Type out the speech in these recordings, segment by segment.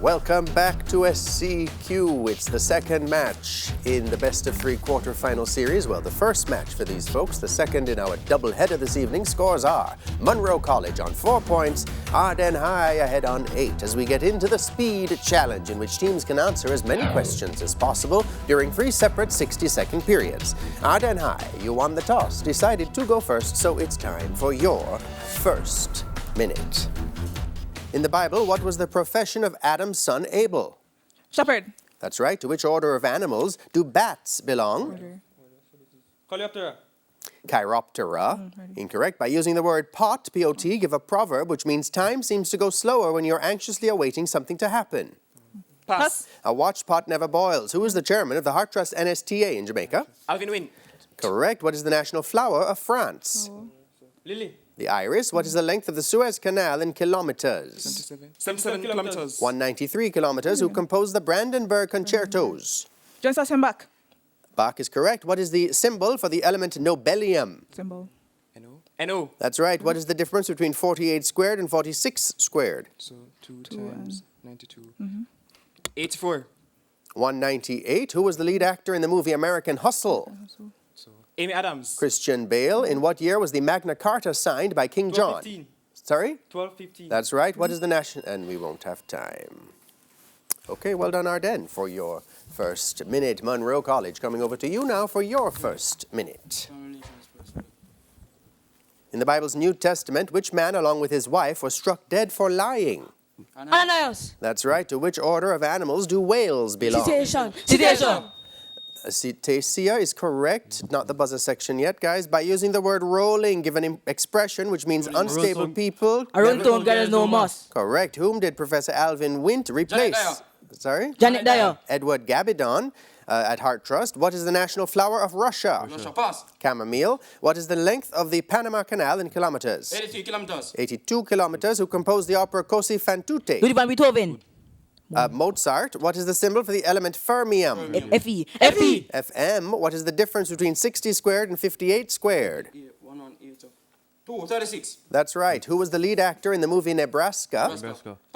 Welcome back to SCQ. It's the second match in the best-of-3 quarter-final series. Well, the first match for these folks, the second in our doubleheader this evening. Scores are Munnro College on 4 points, Ardenne High ahead on 8, as we get into the speed challenge, in which teams can answer as many questions as possible during 3 separate 60-second periods. Ardenne High, you won the toss, decided to go first, so it's time for your first minute. In the Bible, what was the profession of Adam's son Abel? Shepherd. That's right. To which order of animals do bats belong? Coleoptera. Chiroptera. Incorrect. By using the word pot, P-O-T, give a proverb which means time seems to go slower when you're anxiously awaiting something to happen. Pass. A watch pot never boils. Who is the chairman of the Heart Trust NSTA in Jamaica? Alvin Wynne. Correct. What is the national flower of France? Lily. The iris. What is the length of the Suez Canal in kilometers? 77 kilometers. 193 kilometers. Who composed the Brandenburg Concertos? John Sebastian Bach. Bach is correct. What is the symbol for the element nobelium? Symbol. NO. That's right. What is the difference between 48 squared and 46 squared? So 2 times 92. 84. 198. Who was the lead actor in the movie American Hustle? Amy Adams. Christian Bale. In what year was the Magna Carta signed by King John? 1215. Sorry? 1215. That's right. What is the national... And we won't have time. Okay, well done, Ardenne, for your first minute. Munnro College coming over to you now for your first minute. In the Bible's New Testament, which man, along with his wife, was struck dead for lying? Ananias. That's right. To which order of animals do whales belong? Citation. Cetacea is correct. Not the buzzer section yet, guys. By using the word rolling, give an expression which means unstable people. Around town there is no moss. Correct. Whom did Professor Alvin Wint replace? Dyer. Sorry? Janet Dyer. Edward Gabidon at Heart Trust. What is the national flower of Russia? Pass. Chamomile. What is the length of the Panama Canal in kilometers? 83 kilometers. 82 kilometers. Who composed the opera Così fan tutte? Ludwig van Beethoven. Mozart. What is the symbol for the element fermium? Fe. Fe. FM. What is the difference between 60 squared and 58 squared? 1 on 8 of 2, 36. That's right. Who was the lead actor in the movie Nebraska?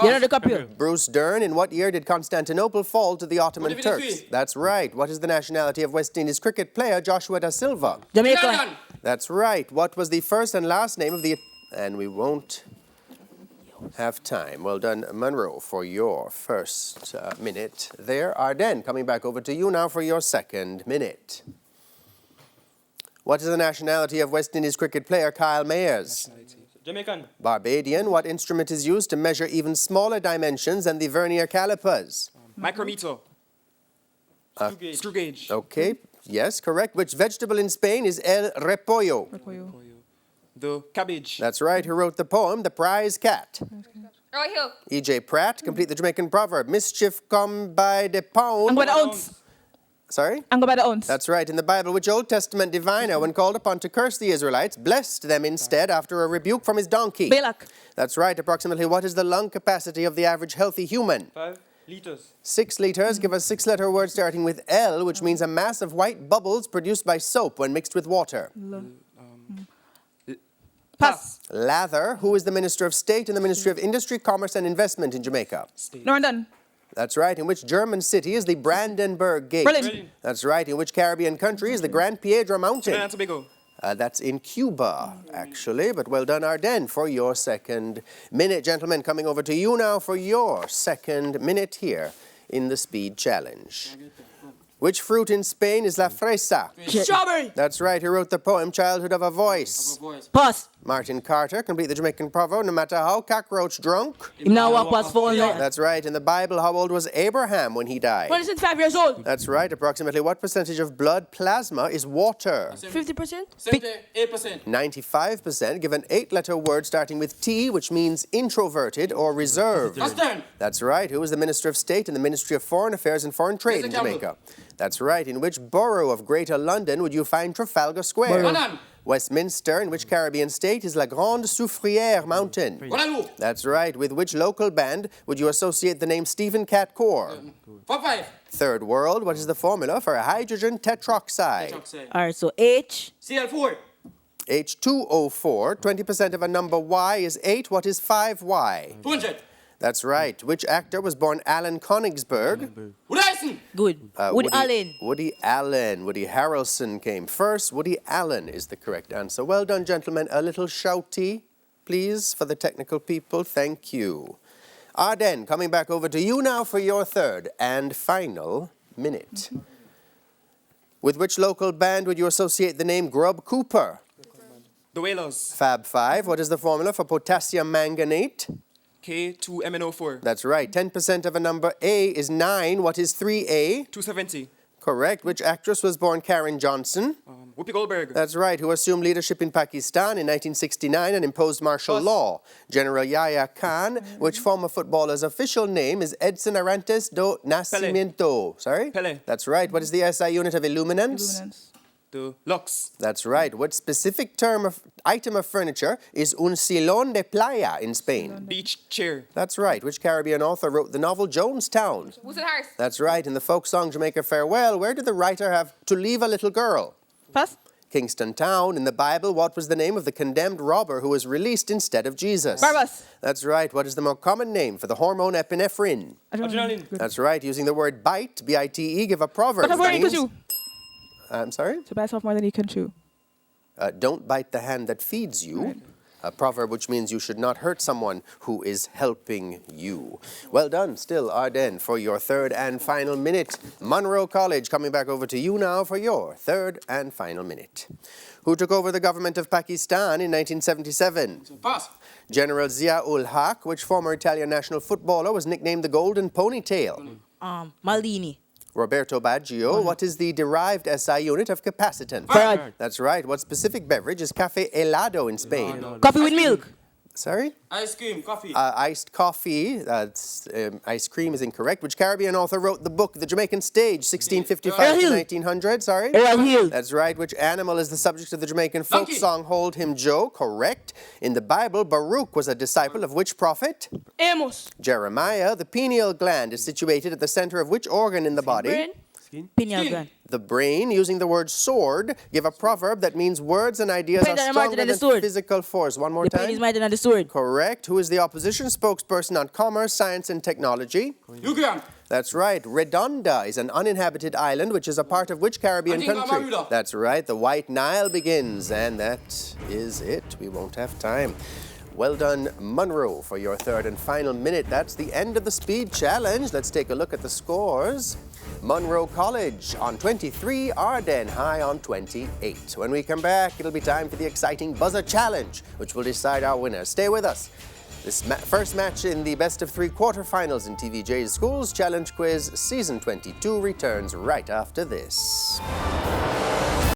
Leonardo DiCaprio. Bruce Dern. In what year did Constantinople fall to the Ottoman 1953. Turks? That's right. What is the nationality of West Indies cricket player Joshua da Silva? Jamaica. That's right. What was the first and last name of the... And we won't have time. Well done, Munnro, for your first minute there. Ardenne, coming back over to you now for your second minute. What is the nationality of West Indies cricket player Kyle Mayers? Jamaican. Barbadian. What instrument is used to measure even smaller dimensions than the vernier calipers? Micrometer. Screw gauge. Okay, yes, correct. Which vegetable in Spain is el repollo? The cabbage. That's right. Who wrote the poem The Prize Cat? Roy Hill. E.J. Pratt. Complete the Jamaican proverb. Mischief come by the pound. And by the ounce. Sorry? And go by the ounce. That's right. In the Bible, which Old Testament diviner, when called upon to curse the Israelites, blessed them instead after a rebuke from his donkey? Balak. That's right. Approximately what is the lung capacity of the average healthy human? 5 liters. 6 liters. Give a 6-letter word starting with L, which means a mass of white bubbles produced by soap when mixed with water. Pass. Lather. Who is the Minister of State in the Ministry of Industry, Commerce and Investment in Jamaica? Northern. That's right. In which German city is the Brandenburg Gate? Berlin. That's right. In which Caribbean country is the Grand Piedra Mountain? Trinidad and Tobago. That's in Cuba, actually. But well done, Ardenne, for your second minute. Gentlemen, coming over to you now for your second minute here in the Speed Challenge. Which fruit in Spain is la fresa? Strawberry. That's right. Who wrote the poem Childhood of a Voice? Pass. Martin Carter. Complete the Jamaican proverb. No matter how cockroach drunk. Him now walk past 4 night. That's right. In the Bible, how old was Abraham when he died? 25 years old. That's right. Approximately what percentage of blood plasma is water? 50%. 78%. 95%. Give an 8-letter word starting with T, which means introverted or reserved. Austin. That's right. Who was the Minister of State in the Ministry of Foreign Affairs and Foreign Trade in Jamaica? That's right. In which borough of Greater London would you find Trafalgar Square? Banan. Westminster. In which Caribbean state is La Grande Soufrière Mountain? Guadalupe. That's right. With which local band would you associate the name Stephen Cat Core? 5. Third world. What is the formula for hydrogen tetroxide? Alright, so H. CL4. H2O4. 20% of a number Y is 8. What is 5Y? 200. That's right. Which actor was born Alan Konigsberg? Woody Harrelson. Good. Woody Allen. Woody Allen. Woody Harrelson came first. Woody Allen is the correct answer. Well done, gentlemen. A little shouty, please, for the technical people. Thank you. Ardenne, coming back over to you now for your third and final minute. With which local band would you associate the name Grub Cooper? The Whalers. Fab 5. What is the formula for potassium manganate? K2MNO4. That's right. 10% of a number A is 9. What is 3A? 270. Correct. Which actress was born Karen Johnson? Whoopi Goldberg. That's right. Who assumed leadership in Pakistan in 1969 and imposed martial law? General Yahya Khan. Which former footballer's official name is Edson Arantes do Nascimento? Sorry? Pele. That's right. What is the SI unit of illuminance? Luminance. The Lux. That's right. What specific item of furniture is un silón de playa in Spain? Beach chair. That's right. Which Caribbean author wrote the novel Jonestown? Woodson Harris. That's right. In the folk song Jamaica Farewell, where did the writer have to leave a little girl? Pass. Kingston Town. In the Bible, what was the name of the condemned robber who was released instead of Jesus? Barabbas. That's right. What is the more common name for the hormone epinephrine? Adrenaline. That's right. Using the word bite, B-I-T-E, give a proverb. But that you can means- chew. I'm sorry? To bite off more than you can chew. Don't bite the hand that feeds you. Right. A proverb which means you should not hurt someone who is helping you. Well done, still, Ardenne, for your third and final minute. Munnro College, coming back over to you now for your third and final minute. Who took over the government of Pakistan in 1977? Pass. General Zia-ul Haq. Which former Italian national footballer was nicknamed the Golden Ponytail? Maldini. Roberto Baggio. What is the derived SI unit of capacitance? Farad. That's right. What specific beverage is café helado in Spain? Coffee with milk. Sorry? Ice cream. Coffee. Iced coffee. Ice cream is incorrect. Which Caribbean author wrote the book The Jamaican Stage, 1655 to Hill. 1900? Sorry? Errol Hill. That's right. Which animal is the subject of the Jamaican folk Donkey. song Hold Him Joe? Correct. In the Bible, Baruch was a disciple of which prophet? Amos. Jeremiah. The pineal gland is situated at the center of which organ in the body? Brain. Pineal gland. The brain. Using the word sword, give a proverb that means words and ideas Brain are that are stronger mightier than than the sword. physical force. One more The time. pen is mightier than the sword. Correct. Who is the opposition spokesperson on commerce, science, and technology? Ukraine. That's right. Redonda is an uninhabited island which is a part of which Caribbean Antigua country? Barbuda. That's right. The White Nile begins, and that is it. We won't have time. Well done, Munnro, for your third and final minute. That's the end of the speed challenge. Let's take a look at the scores. Munnro College on 23, Ardenne High on 28. When we come back, it'll be time for the exciting Buzzer Challenge, which will decide our winner. Stay with us. This first match in the best of three quarterfinals in TVJ's Schools Challenge Quiz Season 22 returns right after this.